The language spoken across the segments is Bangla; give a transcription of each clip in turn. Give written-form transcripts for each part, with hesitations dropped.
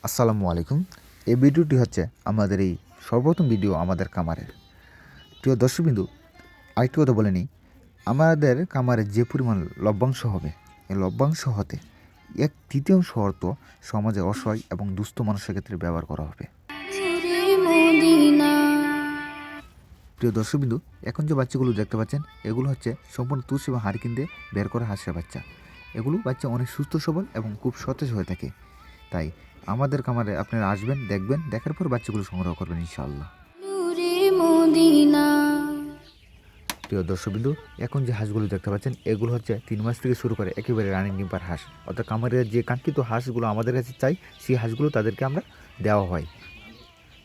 আসসালামু আলাইকুম। এই ভিডিওটি হচ্ছে আমাদের এই সর্বপ্রথম ভিডিও আমাদের খামারের। প্রিয় দর্শকবিন্দু, আরেকটি কথা বলে নিই, আমাদের খামারে যে পরিমাণ লভ্যাংশ হবে, এই লভ্যাংশ হতে 1/3 অর্থ সমাজে অসহায় এবং দুস্থ মানুষের ক্ষেত্রে ব্যবহার করা হবে। প্রিয় দর্শকবিন্দু, এখন যে বাচ্চাগুলো দেখতে পাচ্ছেন, এগুলো হচ্ছে সম্পূর্ণ তুষ এবং হারিকেন দিয়ে বের করা হাঁসের বাচ্চা। এগুলো বাচ্চা অনেক সুস্থ সবল এবং খুব সতেজ হয়ে থাকে। তাই আমাদের খামারে আপনারা আসবেন, দেখবেন, দেখার পর বাচ্চাগুলো সংগ্রহ করবেন ইনশাআল্লাহ। প্রিয় দর্শকবিন্দু, এখন যে হাঁসগুলো দেখতে পাচ্ছেন, এগুলো হচ্ছে 3 মাস থেকে শুরু করে একেবারে রানিং ডিম্পার হাঁস। অর্থাৎ খামারের যে কাঙ্ক্ষিত হাঁসগুলো আমাদের কাছে চাই, সেই হাঁসগুলো তাদেরকে আমরা দেওয়া হয়।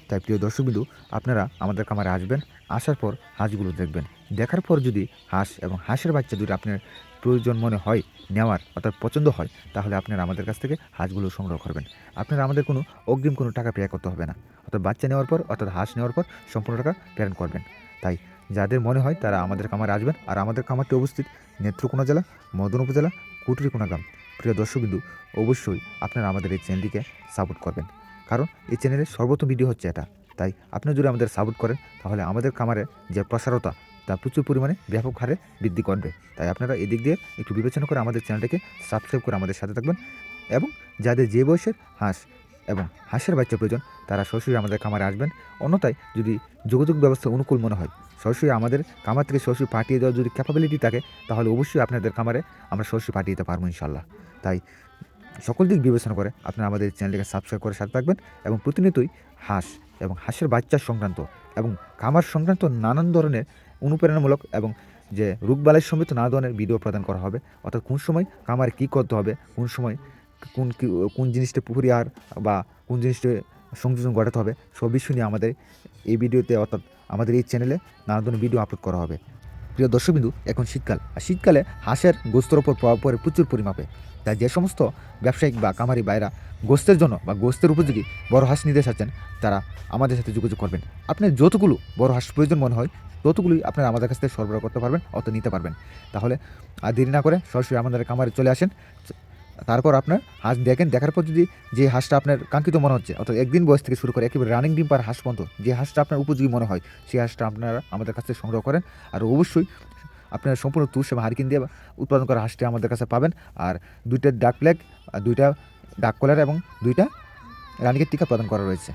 তাই প্রিয় দর্শকবিন্দু, আপনারা আমাদের খামারে আসবেন, আসার পর হাঁসগুলো দেখবেন, দেখার পর যদি হাঁস এবং হাঁসের বাচ্চা দুটো আপনার প্রয়োজন মনে হয় নেওয়ার, অর্থাৎ পছন্দ হয়, তাহলে আপনারা আমাদের কাছ থেকে হাঁসগুলো সংগ্রহ করবেন। আপনারা আমাদের কোনো অগ্রিম কোনো টাকা পে করতে হবে না। অর্থাৎ বাচ্চা নেওয়ার পর, অর্থাৎ হাঁস নেওয়ার পর সম্পূর্ণ টাকা পেমেন্ট করবেন। তাই যাদের মনে হয় তারা আমাদের খামারে আসবেন। আর আমাদের খামারটি অবস্থিত নেত্রকোনা জেলা, মদন উপজেলা, কুটুরিকোনা গ্রাম। প্রিয় দর্শকবিন্দু, অবশ্যই আপনারা আমাদের এই চ্যানেলটিকে সাপোর্ট করবেন, কারণ এই চ্যানেলের সর্বপ্রথম ভিডিও হচ্ছে এটা। তাই আপনারা যদি আমাদের সাপোর্ট করেন, তাহলে আমাদের খামারের যে প্রসারতা তা প্রচুর পরিমাণে ব্যাপক হারে বৃদ্ধি করবে। তাই আপনারা এদিক দিয়ে একটু বিবেচনা করে আমাদের চ্যানেলটাকে সাবস্ক্রাইব করে আমাদের সাথে থাকবেন। এবং যাদের যে বয়সের হাঁস এবং হাঁসের বাচ্চা প্রয়োজন, তারা সরাসরি আমাদের খামারে আসবেন। অন্যথায় যদি যোগাযোগ ব্যবস্থা অনুকূল মনে হয়, সরাসরি আমাদের খামার থেকে সরাসরি পাঠিয়ে দেওয়ার যদি ক্যাপাবিলিটি থাকে, তাহলে অবশ্যই আপনাদের খামারে আমরা সরাসরি পাঠিয়ে দিতে পারবো ইনশাল্লাহ। তাই সকল দিক বিবেচনা করে আপনারা আমাদের চ্যানেলটিকে সাবস্ক্রাইব করে সাথে থাকবেন এবং প্রতিনিয়তই হাঁস এবং হাঁসের বাচ্চা সংক্রান্ত এবং খামার সংক্রান্ত নানান ধরনের অনুপ্রেরণামূলক এবং যে রোগবালাই সমেত নানা ধরনের ভিডিও প্রদান করা হবে। অর্থাৎ কোন সময় খামারে কী করতে হবে, কোন সময় কোন জিনিসটা পরিহার বা কোন জিনিসটা সংযোজন ঘটাতে হবে, সব বিষয় নিয়ে আমাদের এই ভিডিওতে, অর্থাৎ আমাদের এই চ্যানেলে নানা ধরনের ভিডিও আপলোড করা হবে। প্রিয় দর্শকবিন্দু, এখন শীতকাল, আর শীতকালে হাঁসের গোস্তের ওপর প্রভাব পড়ে প্রচুর পরিমাপে। তাই যে সমস্ত ব্যবসায়িক বা কামারি বাইরা গোস্তের জন্য বা গোস্তের উপযোগী বড় হাঁস নিতে চাচ্ছেন, তারা আমাদের সাথে যোগাযোগ করবেন। আপনার যতগুলো বড় হাঁস প্রয়োজন মনে হয়, ততগুলোই আপনারা আমাদের কাছ থেকে সরবরাহ করতে পারবেন, অত নিতে পারবেন। তাহলে আর দেরি না করে সরাসরি আমাদের খামারে চলে আসেন। তারপর আপনার হাঁস দেখেন, দেখার পর যদি যে হাঁসটা আপনার কাঙ্ক্ষিত মনে হচ্ছে, অর্থাৎ একদিন বয়স থেকে শুরু করে একেবারে রানিং ডিম পার হাঁস পর্যন্ত যে হাঁসটা আপনার উপযোগী মনে হয়, সেই হাঁসটা আপনারা আমাদের কাছ থেকে সংগ্রহ করেন। আর অবশ্যই আপনারা সম্পূর্ণ তুষ এবং হারিকেন দিয়ে উৎপাদন করা হাঁসটি আমাদের কাছে পাবেন। আর 2টা ডাক প্লেগ, 2টা ডাক কলার এবং 2টা রানীকের টিকা প্রদান করা রয়েছে।